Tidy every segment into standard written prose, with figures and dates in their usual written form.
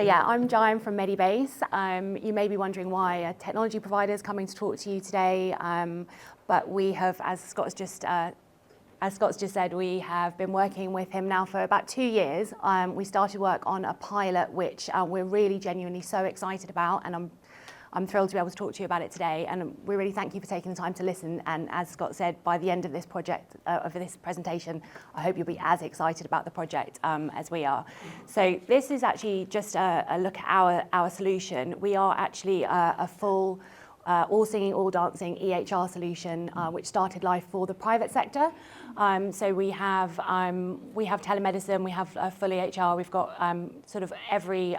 yeah, I'm Jai from Meddbase. You may be wondering why a technology provider is coming to talk to you today, but we have, as Scott's just said, we have been working with him now for about 2 years. We started work on a pilot which we're really genuinely so excited about, and I'm thrilled to be able to talk to you about it today, and we really thank you for taking the time to listen. And as Scott said, by the end of this project, of this presentation, I hope you'll be as excited about the project as we are. So this is actually just a look at our solution. We are actually a full all singing, all dancing EHR solution, which started life for the private sector. So we have telemedicine, we have full EHR, we've got sort of every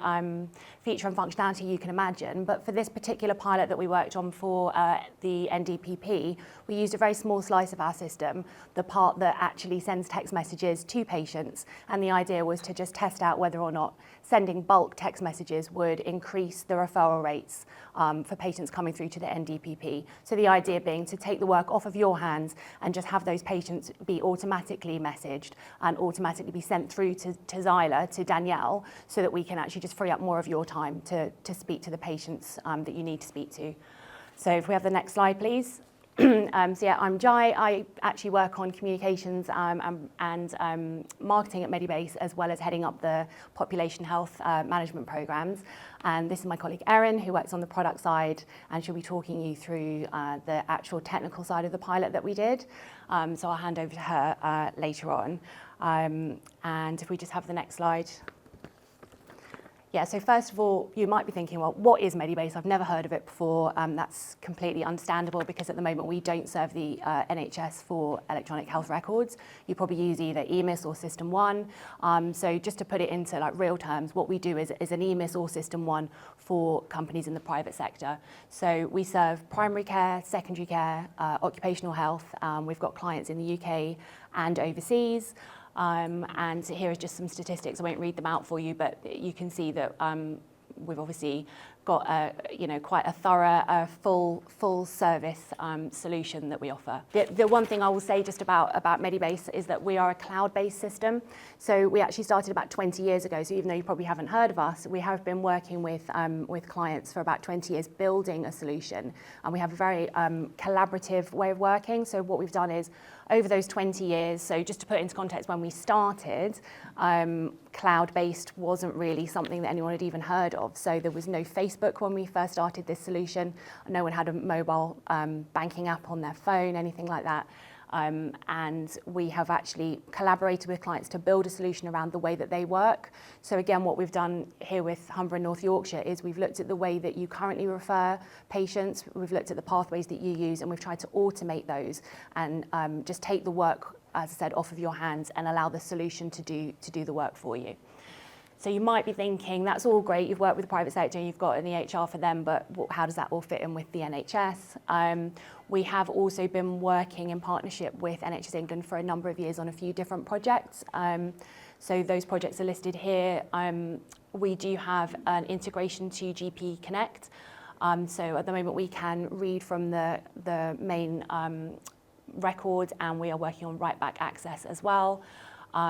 feature and functionality you can imagine. But for this particular pilot that we worked on for the NDPP, we used a very small slice of our system, the part that actually sends text messages to patients. And the idea was to just test out whether or not sending bulk text messages would increase the referral rates for patients coming through to the NDPP. So the idea being to take the work off of your hands and just have those patients be automatically messaged and automatically be sent through to Zyla, to Danielle, so that we can actually just free up more of your time to speak to the patients that you need to speak to. So if we have the next slide, please. So yeah, I'm Jai. I actually work on communications and marketing at Meddbase, as well as heading up the population health management programs. And this is my colleague Erin, who works on the product side, and she'll be talking you through the actual technical side of the pilot that we did. So I'll hand over to her later on. And if we just have the next slide. Yeah, so first of all, you might be thinking, well, what is Meddbase? I've never heard of it before. That's completely understandable, because at the moment we don't serve the NHS for electronic health records. You probably use either EMIS or System 1. So just to put it into like real terms, what we do is an EMIS or System 1 for companies in the private sector. So we serve primary care, secondary care, occupational health. We've got clients in the UK and overseas. And here are just some statistics. I won't read them out for you, but you can see that we've obviously got quite a thorough, full service solution that we offer. The one thing I will say just about Meddbase is that we are a cloud-based system. So we actually started about 20 years ago. So even though you probably haven't heard of us, we have been working with clients for about 20 years building a solution. And we have a very collaborative way of working. So what we've done is, over those 20 years, so just to put it into context, when we started, cloud-based wasn't really something that anyone had even heard of. So there was no Facebook when we first started this solution. No one had a mobile banking app on their phone, anything like that. And we have actually collaborated with clients to build a solution around the way that they work. So again, what we've done here with Humber and North Yorkshire is we've looked at the way that you currently refer patients, we've looked at the pathways that you use, and we've tried to automate those and just take the work, as I said, off of your hands and allow the solution to do the work for you. So you might be thinking, that's all great, you've worked with the private sector, you've got an EHR for them, but how does that all fit in with the NHS? We have also been working in partnership with NHS England for a number of years on a few different projects. So those projects are listed here. We do have an integration to GP Connect. So at the moment we can read from the main records, and we are working on write-back access as well.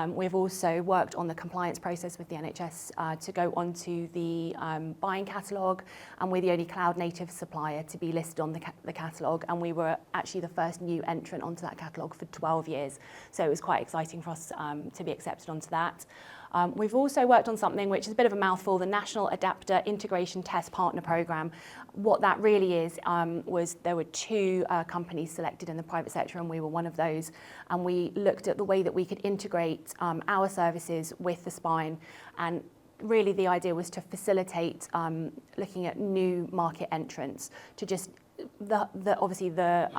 We've also worked on the compliance process with the NHS to go onto the buying catalogue, and we're the only cloud-native supplier to be listed on the catalogue, and we were actually the first new entrant onto that catalogue for 12 years. So it was quite exciting for us to be accepted onto that. We've also worked on something which is a bit of a mouthful, the National Adapter Integration Test Partner Programme. What that really is was there were 2 companies selected in the private sector, and we were one of those. And we looked at the way that we could integrate our services with the spine, and really the idea was to facilitate looking at new market entrants, to just obviously the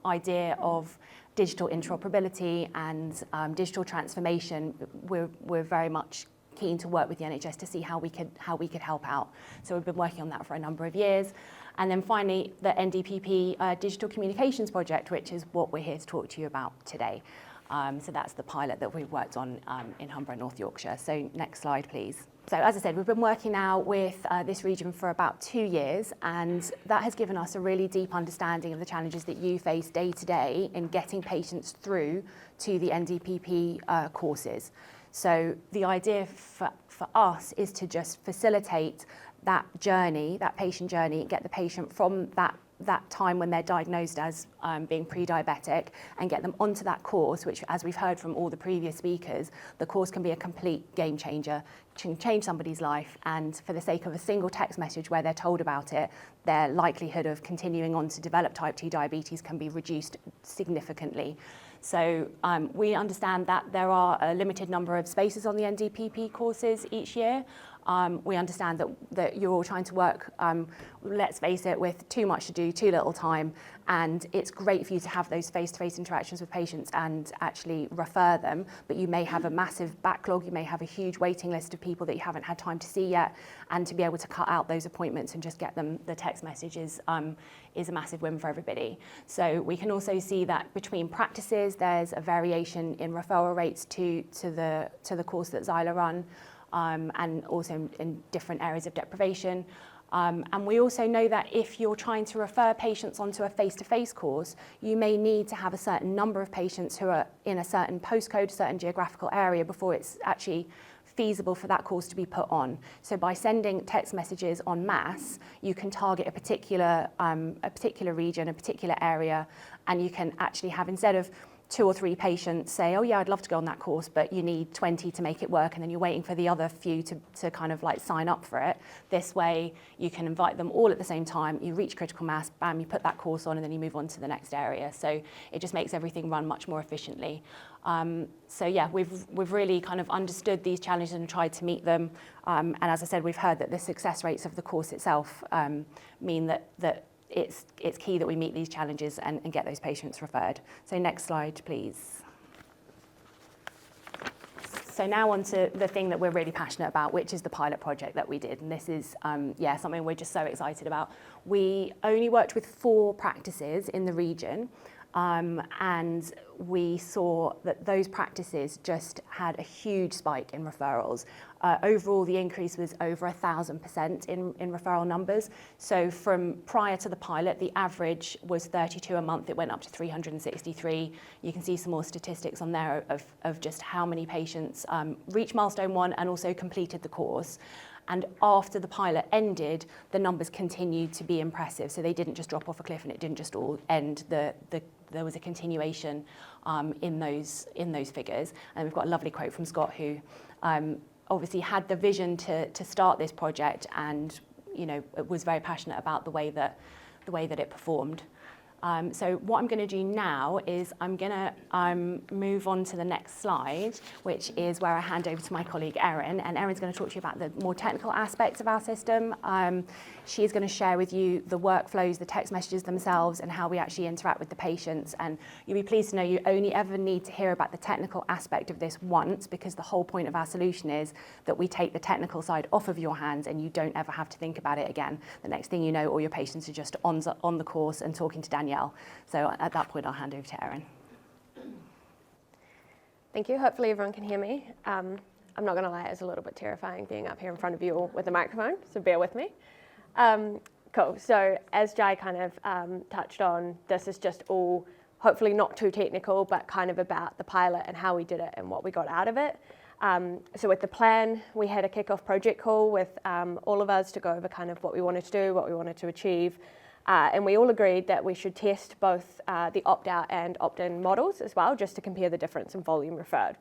idea of digital interoperability and digital transformation. We're very much keen to work with the NHS to see how we could help out. So we've been working on that for a number of years. And then finally, the NDPP Digital Communications Project, which is what we're here to talk to you about today. So that's the pilot that we've worked on in Humber and North Yorkshire. So next slide, please. So as I said, we've been working now with this region for about 2 years, and that has given us a really deep understanding of the challenges that you face day to day in getting patients through to the NDPP courses. So the idea for us is to just facilitate that journey, that patient journey, get the patient from that time when they're diagnosed as being pre-diabetic and get them onto that course, which, as we've heard from all the previous speakers, the course can be a complete game changer, can change somebody's life, and for the sake of a single text message where they're told about it, their likelihood of continuing on to develop type 2 diabetes can be reduced significantly. So we understand that there are a limited number of spaces on the NDPP courses each year. We understand that you're all trying to work, let's face it, with too much to do, too little time, and it's great for you to have those face-to-face interactions with patients and actually refer them, but you may have a massive backlog, you may have a huge waiting list of people that you haven't had time to see yet, and to be able to cut out those appointments and just get them the text messages is a massive win for everybody. So we can also see that between practices, there's a variation in referral rates to the course that Xyla run. And also in different areas of deprivation. And we also know that if you're trying to refer patients onto a face-to-face course, you may need to have a certain number of patients who are in a certain postcode, certain geographical area before it's actually feasible for that course to be put on. So by sending text messages en masse, you can target a particular region, a particular area, and you can actually have, instead of 2 or 3 patients say, oh yeah, I'd love to go on that course, but you need 20 to make it work, and then you're waiting for the other few to kind of like sign up for it. This way you can invite them all at the same time, you reach critical mass, bam, you put that course on, and then you move on to the next area. So it just makes everything run much more efficiently. So yeah, we've really kind of understood these challenges and tried to meet them. And as I said, we've heard that the success rates of the course itself mean that it's key that we meet these challenges and get those patients referred. So next slide, please. So now on to the thing that we're really passionate about, which is the pilot project that we did. And this is something we're just so excited about. We only worked with 4 practices in the region, and we saw that those practices just had a huge spike in referrals. Overall, the increase was over 1,000% in referral numbers. So from prior to the pilot, the average was 32 a month. It went up to 363. You can see some more statistics on there of just how many patients reached milestone 1 and also completed the course. And after the pilot ended, the numbers continued to be impressive. So they didn't just drop off a cliff and it didn't just all end. There was a continuation in those figures. And we've got a lovely quote from Scott, who obviously had the vision to start this project, and was very passionate about the way that it performed. So what I'm going to do now is I'm going to move on to the next slide, which is where I hand over to my colleague Erin, and Erin's going to talk to you about the more technical aspects of our system. She's going to share with you the workflows, the text messages themselves, and how we actually interact with the patients. And you'll be pleased to know you only ever need to hear about the technical aspect of this once, because the whole point of our solution is that we take the technical side off of your hands and you don't ever have to think about it again. The next thing you know, all your patients are just on the course and talking to Danielle. So at that point, I'll hand over to Erin. Thank you. Hopefully everyone can hear me. I'm not going to lie, it's a little bit terrifying being up here in front of you all with a microphone, so bear with me. Cool. So as Jai kind of touched on, this is just all hopefully not too technical, but kind of about the pilot and how we did it and what we got out of it. So with the plan, we had a kickoff project call with all of us to go over kind of what we wanted to do, what we wanted to achieve. And we all agreed that we should test both the opt-out and opt-in models as well, just to compare the difference in volume referred.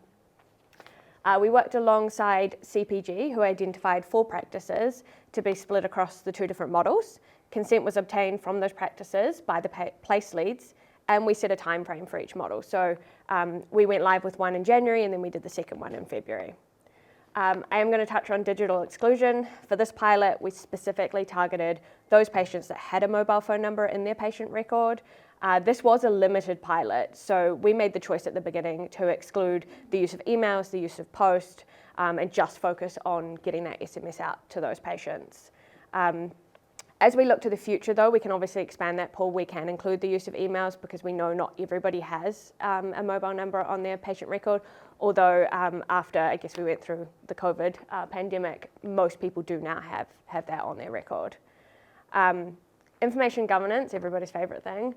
We worked alongside CPG, who identified 4 practices to be split across the 2 different models. Consent was obtained from those practices by the place leads, and we set a time frame for each model. So we went live with one in January, and then we did the second one in February. I am going to touch on digital exclusion. For this pilot, we specifically targeted those patients that had a mobile phone number in their patient record. This was a limited pilot, so we made the choice at the beginning to exclude the use of emails, the use of post, and just focus on getting that SMS out to those patients. As we look to the future, though, we can obviously expand that pool. We can include the use of emails because we know not everybody has a mobile number on their patient record, although after, I guess, we went through the COVID pandemic, most people do now have that on their record. Information governance, everybody's favourite thing,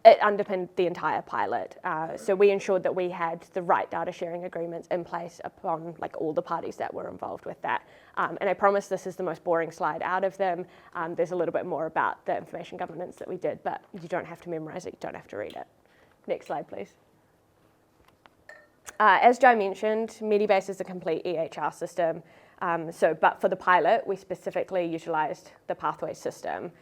it underpinned the entire pilot. So we ensured that we had the right data sharing agreements in place upon all the parties that were involved with that. And I promise this is the most boring slide out of them. There's a little bit more about the information governance that we did, but you don't have to memorise it, you don't have to read it. Next slide, please. As Jai mentioned, Meddbase is a complete EHR system. But for the pilot, we specifically utilised the pathway system.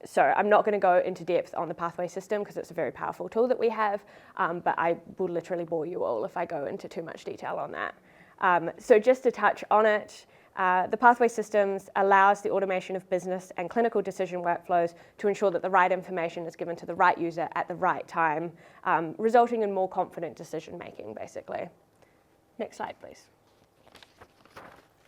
So I'm not going to go into depth on the pathway system because it's a very powerful tool that we have, but I will literally bore you all if I go into too much detail on that. So just to touch on it, the pathway systems allows the automation of business and clinical decision workflows to ensure that the right information is given to the right user at the right time, resulting in more confident decision making, basically. Next slide, please.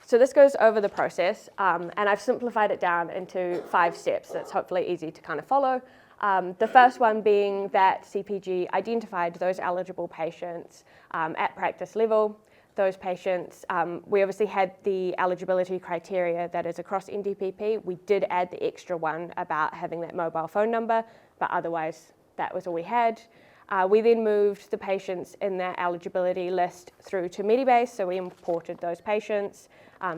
So this goes over the process, and I've simplified it down into 5 steps that's hopefully easy to kind of follow. The first one being that CPG identified those eligible patients at practice level. Those patients, we obviously had the eligibility criteria that is across NDPP. We did add the extra one about having that mobile phone number, but otherwise that was all we had. We then moved the patients in that eligibility list through to Meddbase, so we imported those patients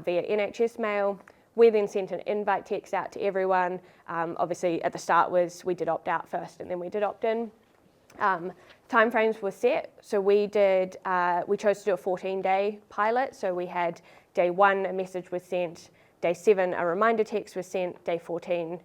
via NHS mail. We then sent an invite text out to everyone. Obviously, at the start we did opt out first, and then we did opt in. Timeframes were set, so we chose to do a 14-day pilot. So we had day 1, a message was sent. Day 7, a reminder text was sent. Day 14,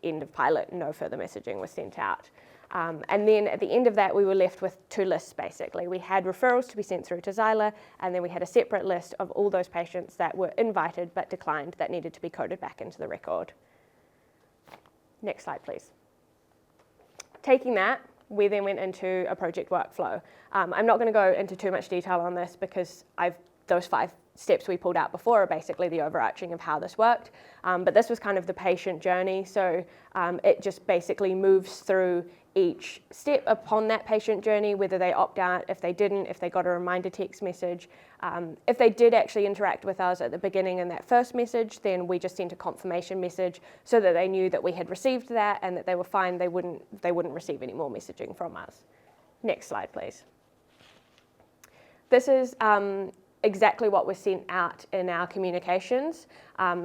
end of pilot, no further messaging was sent out. And then at the end of that, we were left with 2 lists, basically. We had referrals to be sent through to Xyla, and then we had a separate list of all those patients that were invited but declined that needed to be coded back into the record. Next slide, please. Taking that, we then went into a project workflow. I'm not going to go into too much detail on this because those 5 steps we pulled out before are basically the overarching of how this worked. But this was kind of the patient journey. So it just basically moves through each step upon that patient journey, whether they opt out, if they didn't, if they got a reminder text message. If they did actually interact with us at the beginning in that first message, then we just sent a confirmation message so that they knew that we had received that and that they were fine, they wouldn't receive any more messaging from us. Next slide, please. This is exactly what was sent out in our communications.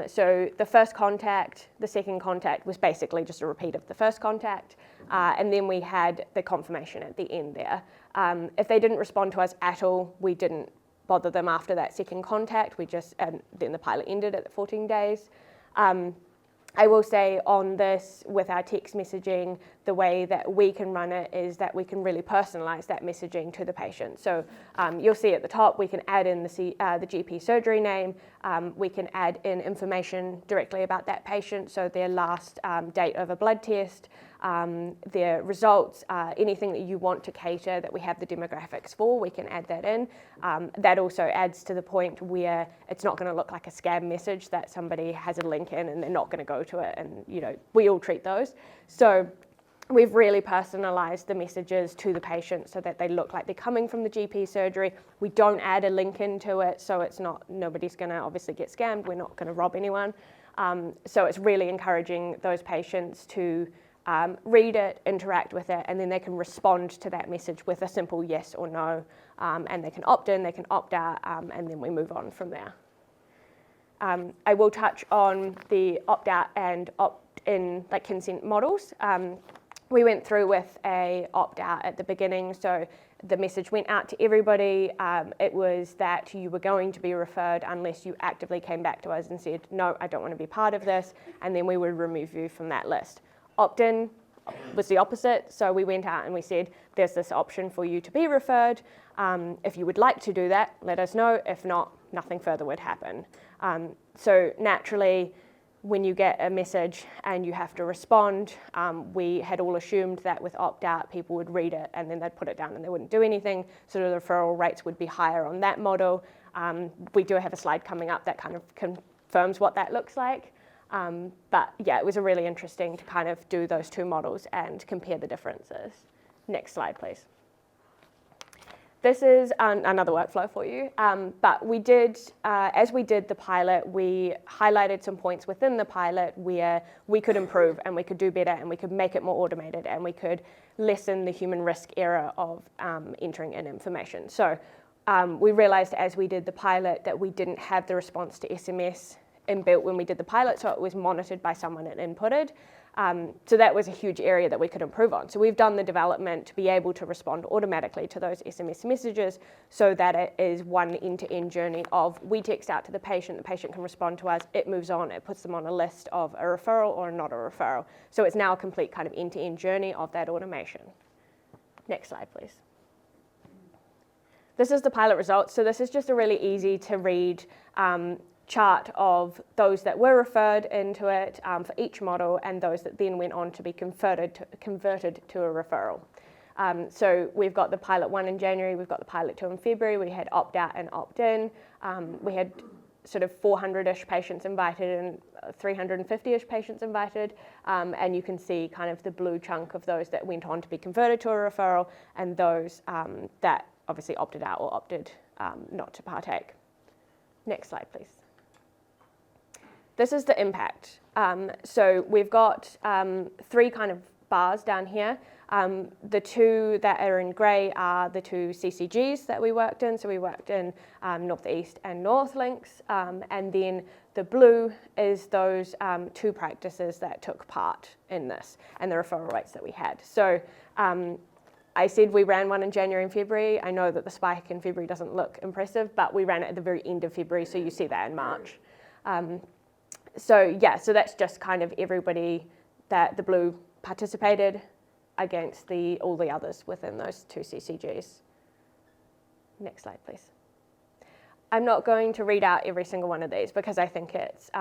So the first contact, the second contact was basically just a repeat of the first contact, and then we had the confirmation at the end there. If they didn't respond to us at all, we didn't bother them after that second contact. And then the pilot ended at the 14 days. I will say on this, with our text messaging, the way that we can run it is that we can really personalise that messaging to the patient. So you'll see at the top, we can add in the GP surgery name. We can add in information directly about that patient, so their last date of a blood test, their results, anything that you want to cater that we have the demographics for, we can add that in. That also adds to the point where it's not going to look like a scam message that somebody has a link in and they're not going to go to it, and we all treat those. So we've really personalised the messages to the patient so that they look like they're coming from the GP surgery. We don't add a link into it, so nobody's going to obviously get scammed. We're not going to rob anyone. So it's really encouraging those patients to read it, interact with it, and then they can respond to that message with a simple yes or no, and they can opt in, they can opt out, and then we move on from there. I will touch on the opt-out and opt-in consent models. We went through with a opt-out at the beginning, so the message went out to everybody. It was that you were going to be referred unless you actively came back to us and said, no, I don't want to be part of this, and then we would remove you from that list. Opt-in was the opposite, so we went out and we said, there's this option for you to be referred. If you would like to do that, let us know. If not, nothing further would happen. So naturally, when you get a message and you have to respond, we had all assumed that with opt-out, people would read it and then they'd put it down and they wouldn't do anything, so the referral rates would be higher on that model. We do have a slide coming up that kind of confirms what that looks like. But yeah, it was really interesting to kind of do those 2 models and compare the differences. Next slide, please. This is another workflow for you, but we did, as we did the pilot, we highlighted some points within the pilot where we could improve and we could do better and we could make it more automated and we could lessen the human risk error of entering in information. So we realized as we did the pilot that we didn't have the response to SMS inbuilt when we did the pilot, so it was monitored by someone and inputted. So that was a huge area that we could improve on. So we've done the development to be able to respond automatically to those SMS messages so that it is one end-to-end journey of we text out to the patient can respond to us, it moves on, it puts them on a list of a referral or not a referral. So it's now a complete kind of end-to-end journey of that automation. Next slide, please. This is the pilot results. So this is just a really easy to read chart of those that were referred into it for each model and those that then went on to be converted to a referral. So we've got the pilot 1 in January, we've got the pilot 2 in February, we had opt-out and opt-in. We had sort of 400-ish patients invited and 350-ish patients invited, and you can see kind of the blue chunk of those that went on to be converted to a referral and those that obviously opted out or opted not to partake. Next slide, please. This is the impact. So we've got 3 kind of bars down here. The 2 that are in grey are the 2 CCGs that we worked in. So we worked in Northeast and North links. And then the blue is those 2 practices that took part in this and the referral rates that we had. So I said we ran one in January and February. I know that the spike in February doesn't look impressive, but we ran it at the very end of February, so you see that in March. So so that's just kind of everybody that the blue participated against all the others within those 2 CCGs. Next slide, please. I'm not going to read out every single one of these because I think it's,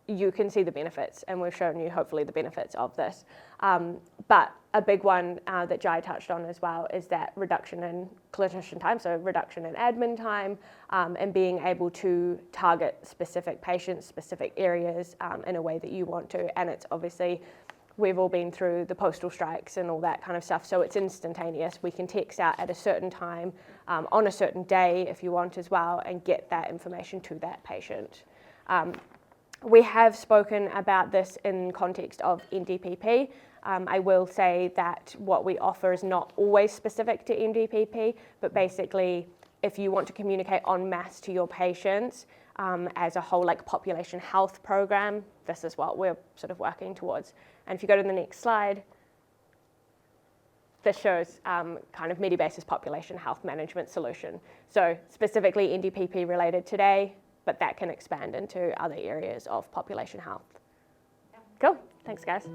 you can see the benefits and we've shown you hopefully the benefits of this. But a big one that Jai touched on as well is that reduction in clinician time, so reduction in admin time, and being able to target specific patients, specific areas in a way that you want to. And it's obviously, we've all been through the postal strikes and all that kind of stuff, so it's instantaneous. We can text out at a certain time, on a certain day if you want as well, and get that information to that patient. We have spoken about this in context of NDPP. I will say that what we offer is not always specific to NDPP, but basically if you want to communicate en masse to your patients as a whole like population health program, this is what we're sort of working towards. And if you go to the next slide, this shows kind of Meddbase's population health management solution. So specifically NDPP related today, but that can expand into other areas of population health. Cool, thanks guys.